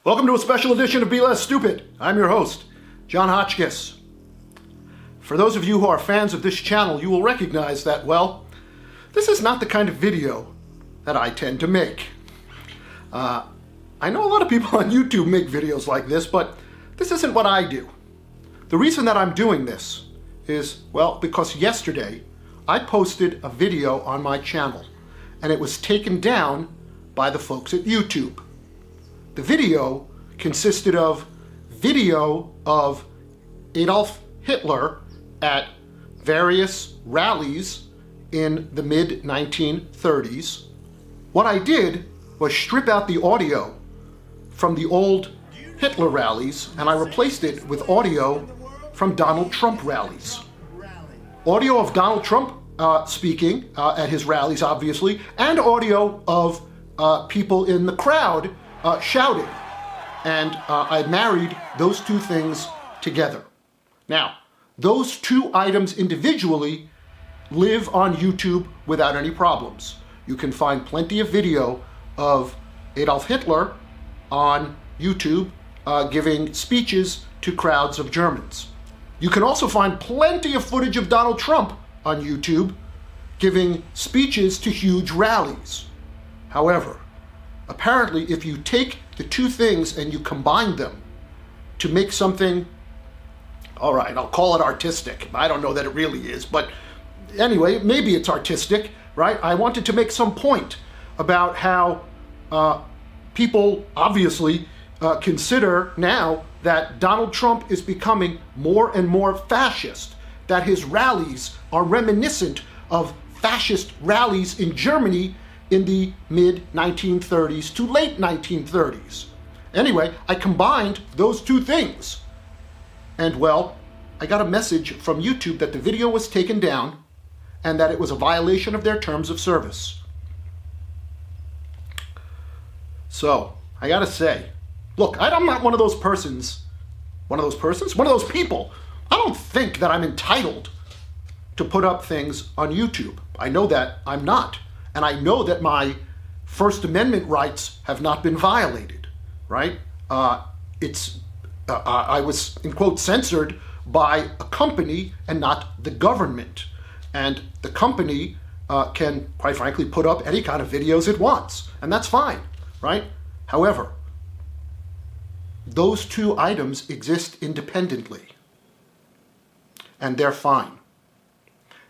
Welcome to a special edition of Be Less Stupid. I'm your host, Jon Hotchkiss. For those of you who are fans of this channel, you will recognize that, well, this is not the kind of video that I tend to make. I know a lot of people on YouTube make videos like this, but this isn't what I do. The reason that I'm doing this is, well, because yesterday I posted a video on my channel, and it was taken down by the folks at YouTube. The video consisted of video of Adolf Hitler at various rallies in the mid-1930s. What I did was strip out the audio from the old Hitler rallies, and I replaced it with audio from Donald Trump rallies. Audio of Donald Trump speaking at his rallies, obviously, and audio of people in the crowd shouting. And I married those two things together. Now, those two items individually live on YouTube without any problems. You can find plenty of video of Adolf Hitler on YouTube giving speeches to crowds of Germans. You can also find plenty of footage of Donald Trump on YouTube giving speeches to huge rallies. However, apparently, if you take the two things and you combine them to make something, all right, I'll call it artistic. I don't know that it really is, but anyway, maybe it's artistic, right? I wanted to make some point about how people obviously consider now that Donald Trump is becoming more and more fascist, that his rallies are reminiscent of fascist rallies in Germany in the mid-1930s to late 1930s. Anyway, I combined those two things. And well, I got a message from YouTube that the video was taken down and that it was a violation of their terms of service. So, I gotta say, look, I'm not one of those people. I don't think that I'm entitled to put up things on YouTube. I know that I'm not. And I know that my First Amendment rights have not been violated, right? I was, in quote, censored by a company and not the government. And the company can, quite frankly, put up any kind of videos it wants. And that's fine, right? However, those two items exist independently. And they're fine.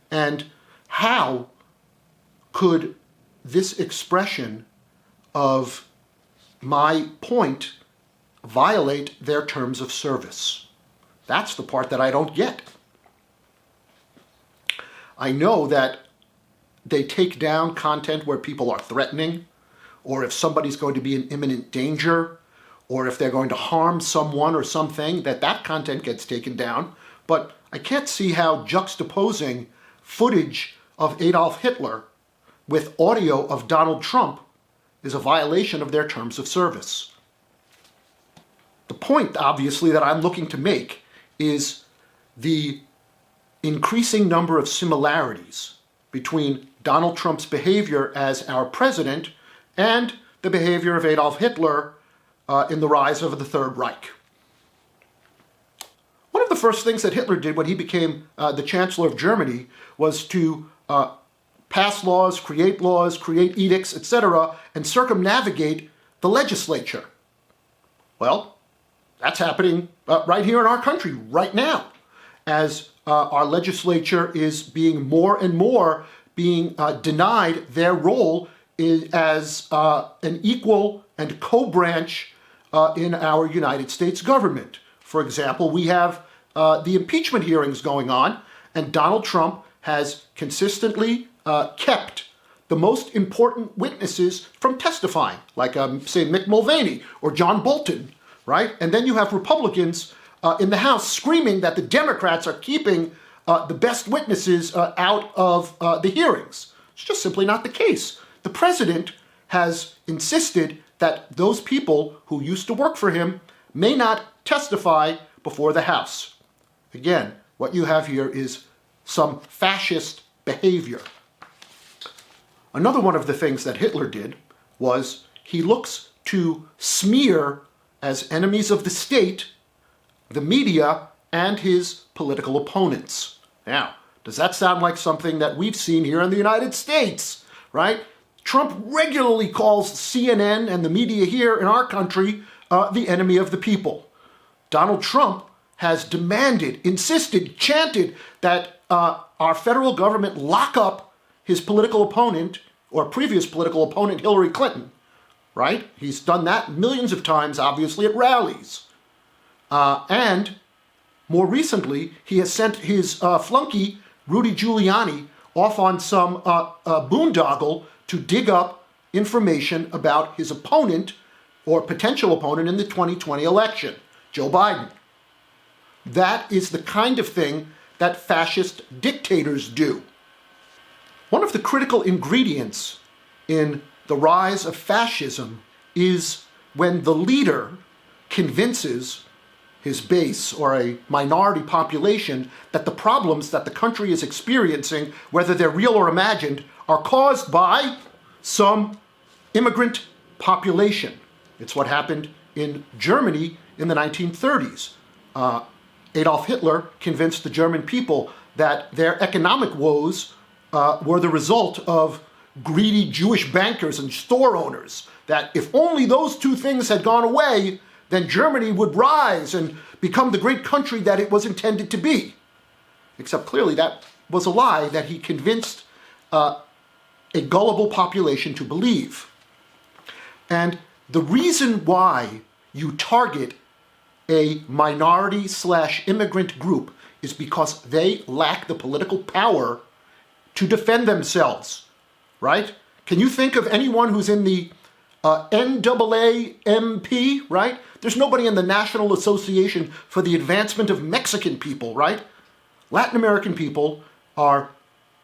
And how could this expression of my point violate their terms of service? That's the part that I don't get. I know that they take down content where people are threatening, or if somebody's going to be in imminent danger, or if they're going to harm someone or something, that content gets taken down. But I can't see how juxtaposing footage of Adolf Hitler with audio of Donald Trump is a violation of their terms of service. The point, obviously, that I'm looking to make is the increasing number of similarities between Donald Trump's behavior as our president and the behavior of Adolf Hitler in the rise of the Third Reich. One of the first things that Hitler did when he became the Chancellor of Germany was to pass laws, create edicts, etc., and circumnavigate the legislature. Well, that's happening right here in our country right now, as our legislature is being more and more denied their role as an equal and co-branch in our United States government. For example, we have the impeachment hearings going on, and Donald Trump has consistently kept the most important witnesses from testifying, like, say, Mick Mulvaney or John Bolton, right? And then you have Republicans in the House screaming that the Democrats are keeping the best witnesses out of the hearings. It's just simply not the case. The president has insisted that those people who used to work for him may not testify before the House. Again, what you have here is some fascist behavior. Another one of the things that Hitler did was he looks to smear as enemies of the state, the media, and his political opponents. Now, does that sound like something that we've seen here in the United States, right? Trump regularly calls CNN and the media here in our country the enemy of the people. Donald Trump has demanded, insisted, chanted that our federal government lock up his political opponent, or previous political opponent, Hillary Clinton, right? He's done that millions of times, obviously, at rallies. And more recently, he has sent his flunky, Rudy Giuliani, off on some boondoggle to dig up information about his opponent, or potential opponent, in the 2020 election, Joe Biden. That is the kind of thing that fascist dictators do. One of the critical ingredients in the rise of fascism is when the leader convinces his base or a minority population that the problems that the country is experiencing, whether they're real or imagined, are caused by some immigrant population. It's what happened in Germany in the 1930s. Adolf Hitler convinced the German people that their economic woes were the result of greedy Jewish bankers and store owners, that if only those two things had gone away, then Germany would rise and become the great country that it was intended to be. Except clearly that was a lie that he convinced a gullible population to believe. And the reason why you target a minority/immigrant group is because they lack the political power to defend themselves, right? Can you think of anyone who's in the NAAMP, right? There's nobody in the National Association for the Advancement of Mexican People, right? Latin American people are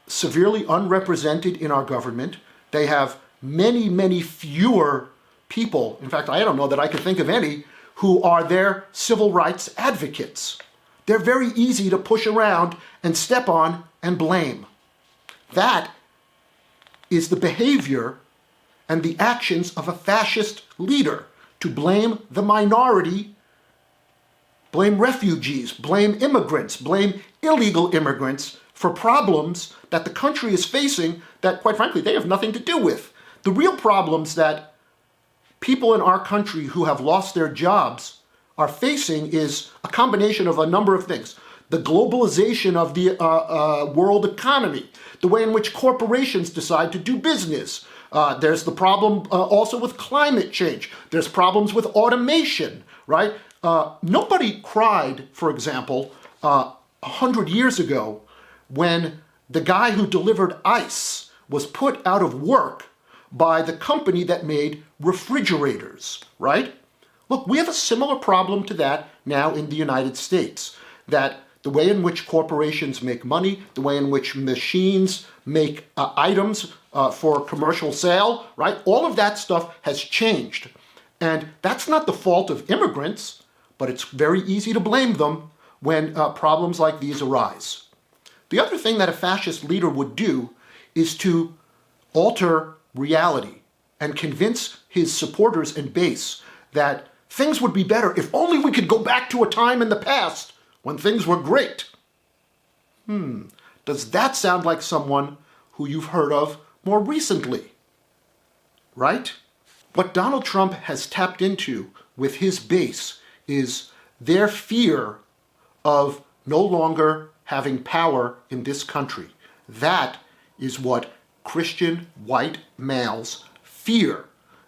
severely unrepresented in our government. They have many, many fewer people. In fact, I don't know that I could think of any who are their civil rights advocates. They're very easy to push around and step on and blame. That is the behavior and the actions of a fascist leader, to blame the minority, blame refugees, blame immigrants, blame illegal immigrants for problems that the country is facing that, quite frankly, they have nothing to do with. The real problems that people in our country who have lost their jobs are facing is a combination of a number of things. The globalization of the world economy, the way in which corporations decide to do business. There's the problem also with climate change. There's problems with automation, right? Nobody cried, for example, 100 years ago when the guy who delivered ice was put out of work by the company that made refrigerators, right? Look, we have a similar problem to that now in the United States, that the way in which corporations make money, the way in which machines make items for commercial sale, right? All of that stuff has changed. And that's not the fault of immigrants, but it's very easy to blame them when problems like these arise. The other thing that a fascist leader would do is to alter reality and convince his supporters and base that things would be better if only we could go back to a time in the past when things were great. Does that sound like someone who you've heard of more recently? Right? What Donald Trump has tapped into with his base is their fear of no longer having power in this country. That is what Christian white males fear.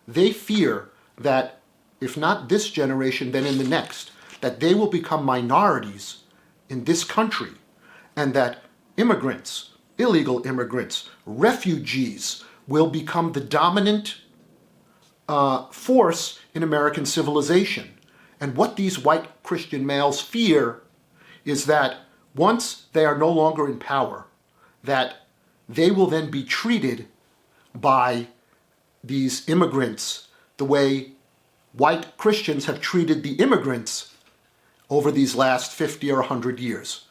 They fear that if not this generation, then in the next, that they will become minorities in this country, and that immigrants, illegal immigrants, refugees will become the dominant force in American civilization. And what these white Christian males fear is that once they are no longer in power, that they will then be treated by these immigrants the way white Christians have treated the immigrants over these last 50 or 100 years.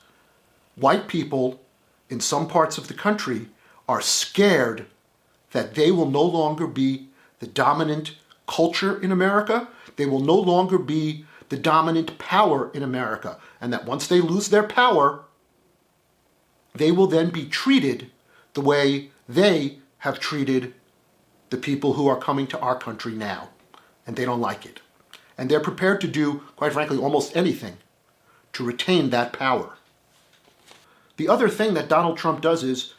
White people in some parts of the country are scared that they will no longer be the dominant culture in America, They will no longer be the dominant power in America. And that once they lose their power, they will then be treated the way they have treated the people who are coming to our country now. And they don't like it. And they're prepared to do, quite frankly, almost anything to retain that power. The other thing that Donald Trump does is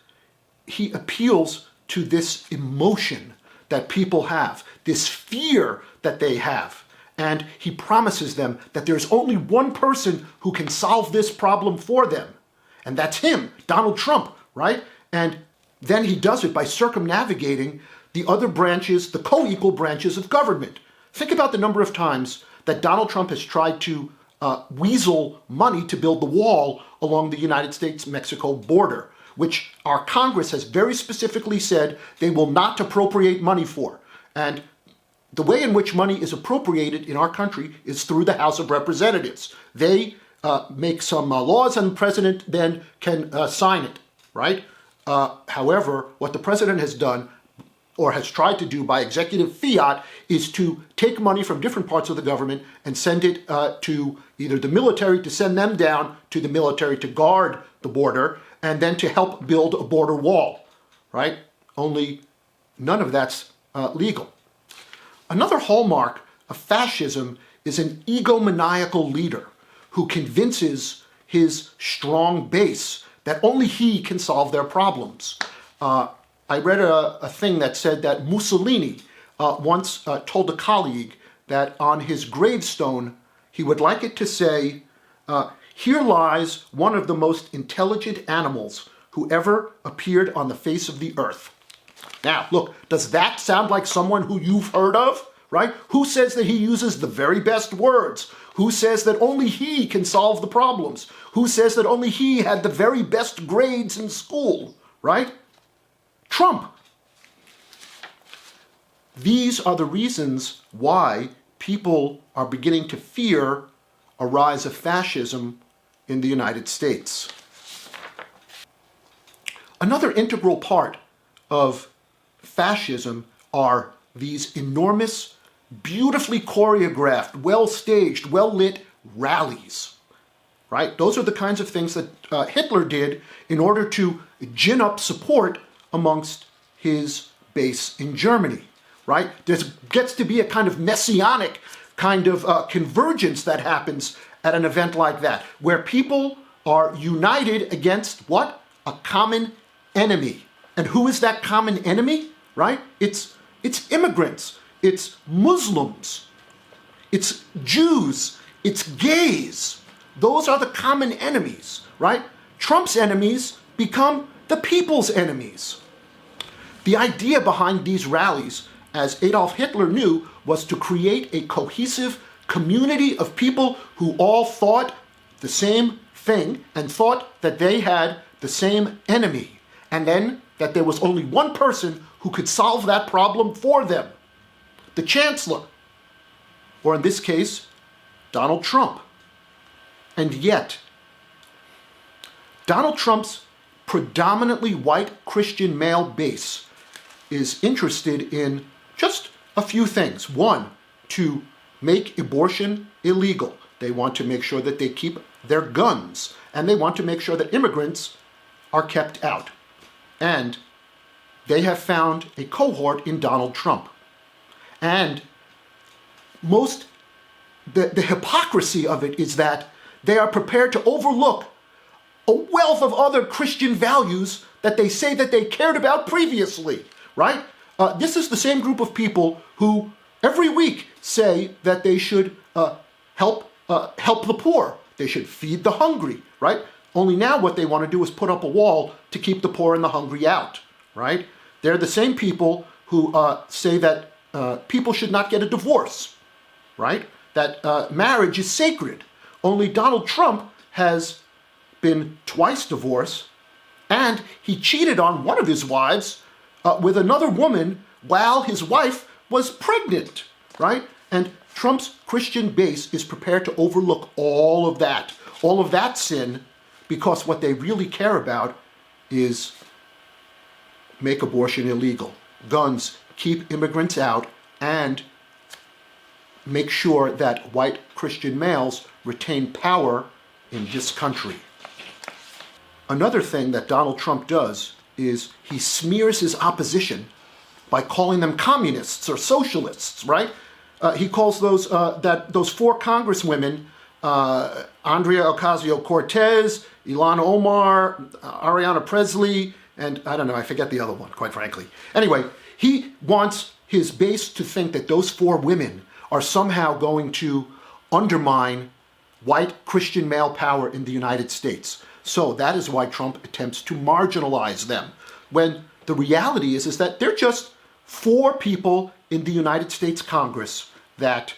he appeals to this emotion that people have, this fear that they have. And he promises them that there's only one person who can solve this problem for them. And that's him, Donald Trump, right? And then he does it by circumnavigating the other branches, the co-equal branches of government. Think about the number of times that Donald Trump has tried to weasel money to build the wall along the United States-Mexico border, which our Congress has very specifically said they will not appropriate money for. And the way in which money is appropriated in our country is through the House of Representatives. They make some laws and the president then can sign it, right? However, what the president has done or has tried to do by executive fiat is to take money from different parts of the government and send it to either the military to send them down to the military to guard the border and then to help build a border wall, right? Only none of that's legal. Another hallmark of fascism is an egomaniacal leader who convinces his strong base that only he can solve their problems. I read a thing that said that Mussolini once told a colleague that on his gravestone, he would like it to say, "Here lies one of the most intelligent animals who ever appeared on the face of the earth." Now, look, does that sound like someone who you've heard of, right? Who says that he uses the very best words? Who says that only he can solve the problems? Who says that only he had the very best grades in school, right? Trump. These are the reasons why people are beginning to fear a rise of fascism in the United States. Another integral part of fascism are these enormous, beautifully choreographed, well-staged, well-lit rallies, right? Those are the kinds of things that Hitler did in order to gin up support amongst his base in Germany, right? There gets to be a kind of messianic kind of convergence that happens at an event like that, where people are united against what? A common enemy. And who is that common enemy, right? It's immigrants, it's Muslims, it's Jews, it's gays. Those are the common enemies, right? Trump's enemies become the people's enemies. The idea behind these rallies, as Adolf Hitler knew, was to create a cohesive community of people who all thought the same thing and thought that they had the same enemy, and then that there was only one person who could solve that problem for them, the Chancellor, or in this case, Donald Trump. And yet, Donald Trump's predominantly white Christian male base is interested in just a few things. One, to make abortion illegal. They want to make sure that they keep their guns, and they want to make sure that immigrants are kept out. And they have found a cohort in Donald Trump. And the hypocrisy of it is that they are prepared to overlook a wealth of other Christian values that they say that they cared about previously, right? This is the same group of people who every week say that they should help the poor. They should feed the hungry, right? Only now what they want to do is put up a wall to keep the poor and the hungry out, right? They're the same people who say that people should not get a divorce, right? That marriage is sacred. Only Donald Trump has been twice divorced, and he cheated on one of his wives with another woman while his wife was pregnant, right? And Trump's Christian base is prepared to overlook all of that sin, because what they really care about is make abortion illegal, guns, keep immigrants out, and make sure that white Christian males retain power in this country. Another thing that Donald Trump does is he smears his opposition by calling them communists or socialists, right? He calls those four congresswomen, Andrea Ocasio-Cortez, Ilhan Omar, Ariana Presley, and I don't know, I forget the other one, quite frankly. Anyway, he wants his base to think that those four women are somehow going to undermine white Christian male power in the United States. So that is why Trump attempts to marginalize them, when the reality is that they're just four people in the United States Congress that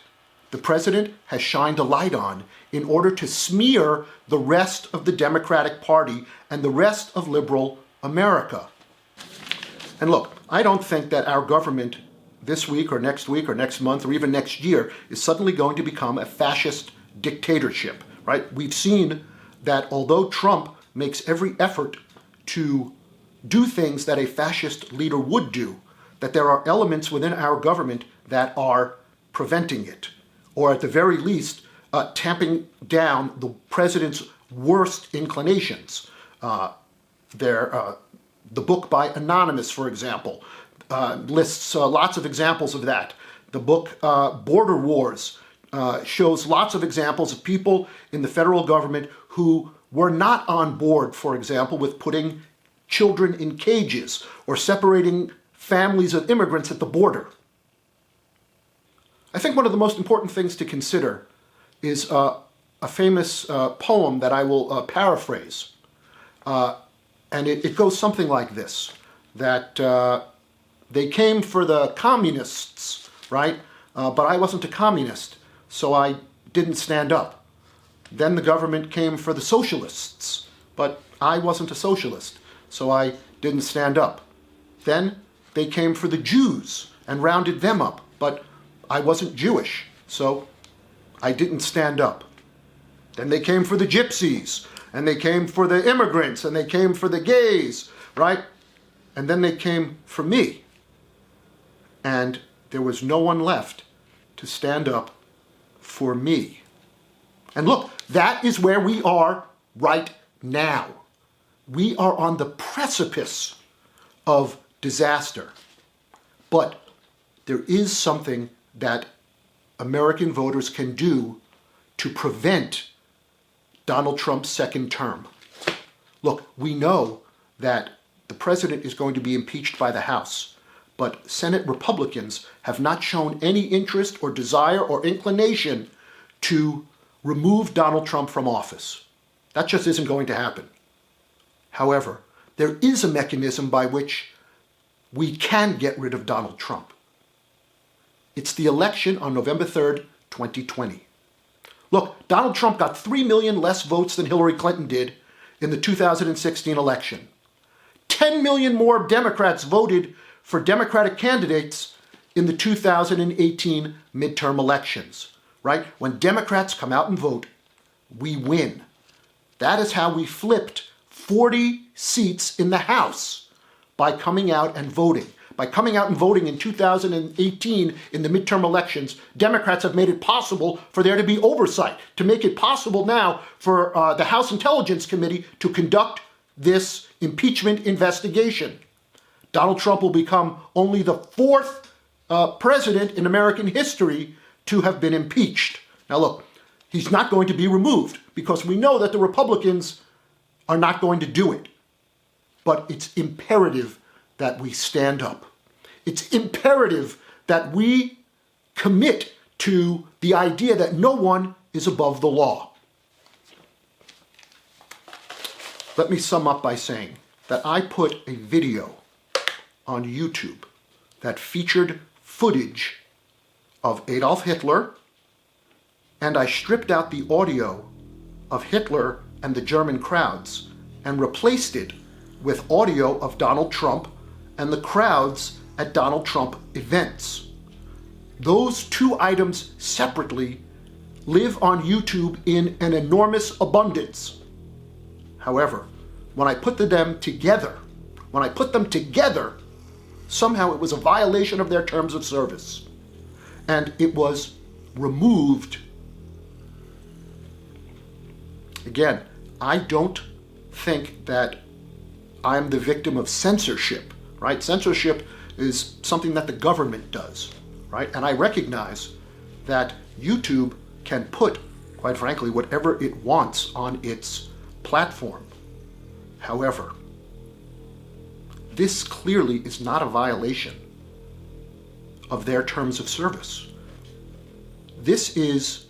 the president has shined a light on in order to smear the rest of the Democratic Party and the rest of liberal America. And look, I don't think that our government this week or next month or even next year is suddenly going to become a fascist dictatorship, right? We've seen that although Trump makes every effort to do things that a fascist leader would do, that there are elements within our government that are preventing it, or at the very least, tamping down the president's worst inclinations. The book by Anonymous, for example, lists lots of examples of that. The book Border Wars shows lots of examples of people in the federal government who were not on board, for example, with putting children in cages or separating families of immigrants at the border. I think one of the most important things to consider is a famous poem that I will paraphrase. And it goes something like this, that they came for the communists, right? But I wasn't a communist, so I didn't stand up. Then the government came for the socialists, but I wasn't a socialist, so I didn't stand up. Then they came for the Jews and rounded them up, but I wasn't Jewish, so I didn't stand up. Then they came for the gypsies, and they came for the immigrants, and they came for the gays, right? And then they came for me. And there was no one left to stand up for me. And look, that is where we are right now. We are on the precipice of disaster. But there is something that American voters can do to prevent Donald Trump's second term. Look, we know that the president is going to be impeached by the House, but Senate Republicans have not shown any interest or desire or inclination to remove Donald Trump from office. That just isn't going to happen. However, there is a mechanism by which we can get rid of Donald Trump. It's the election on November 3rd, 2020. Look, Donald Trump got 3 million less votes than Hillary Clinton did in the 2016 election. 10 million more Democrats voted for Democratic candidates in the 2018 midterm elections, right? When Democrats come out and vote, we win. That is how we flipped 40 seats in the House, by coming out and voting. By coming out and voting in 2018 in the midterm elections, Democrats have made it possible for there to be oversight, to make it possible now for the House Intelligence Committee to conduct this impeachment investigation. Donald Trump will become only the fourth president in American history to have been impeached. Now look, he's not going to be removed because we know that the Republicans are not going to do it. But it's imperative that we stand up. It's imperative that we commit to the idea that no one is above the law. Let me sum up by saying that I put a video on YouTube that featured footage of Adolf Hitler, and I stripped out the audio of Hitler and the German crowds and replaced it with audio of Donald Trump and the crowds at Donald Trump events. Those two items separately live on YouTube in an enormous abundance. However, when I put them together, somehow it was a violation of their terms of service. And it was removed. Again, I don't think that I'm the victim of censorship, right? Censorship is something that the government does, right? And I recognize that YouTube can put, quite frankly, whatever it wants on its platform. However, this clearly is not a violation of their terms of service. This is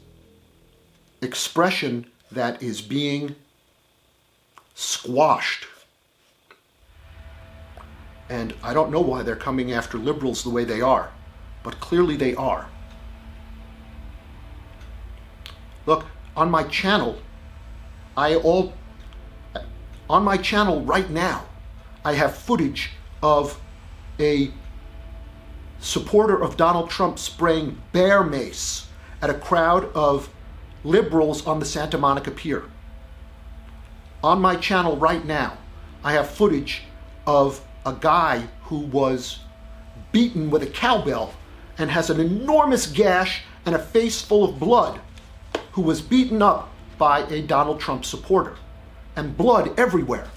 expression that is being squashed. And I don't know why they're coming after liberals the way they are, but clearly they are. Look, on my channel, right now, I have footage of a supporter of Donald Trump spraying bear mace at a crowd of liberals on the Santa Monica Pier. On my channel right now, I have footage of a guy who was beaten with a cowbell and has an enormous gash and a face full of blood, who was beaten up by a Donald Trump supporter, and blood everywhere.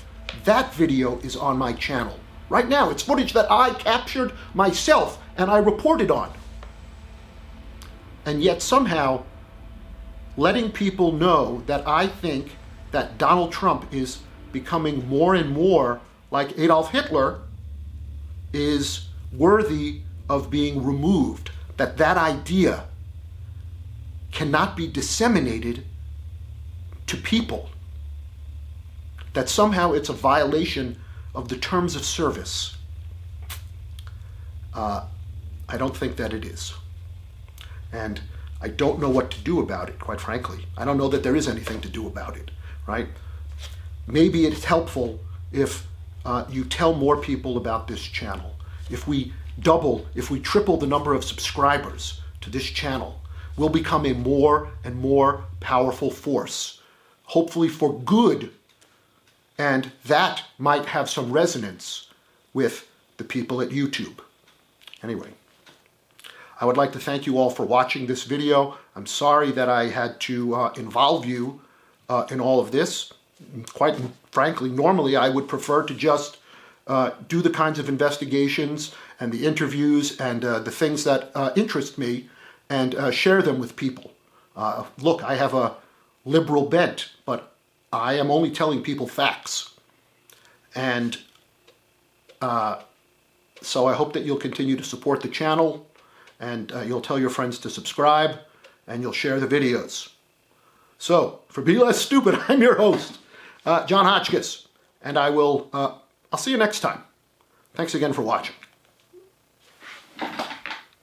That video is on my channel right now. It's footage that I captured myself and I reported on. And yet somehow letting people know that I think that Donald Trump is becoming more and more like Adolf Hitler is worthy of being removed, that that idea cannot be disseminated to people, that somehow it's a violation of the terms of service. I don't think that it is. And I don't know what to do about it, quite frankly. I don't know that there is anything to do about it, right? Maybe it's helpful if you tell more people about this channel. If we triple the number of subscribers to this channel, we'll become a more and more powerful force, hopefully for good. And that might have some resonance with the people at YouTube. Anyway, I would like to thank you all for watching this video. I'm sorry that I had to involve you in all of this. Quite frankly, normally I would prefer to just do the kinds of investigations and the interviews and the things that interest me and share them with people. Look, I have a liberal bent, but I am only telling people facts. And so I hope that you'll continue to support the channel, and you'll tell your friends to subscribe, and you'll share the videos. So, for Be Less Stupid, I'm your host, Jon Hotchkiss, and I'll see you next time. Thanks again for watching.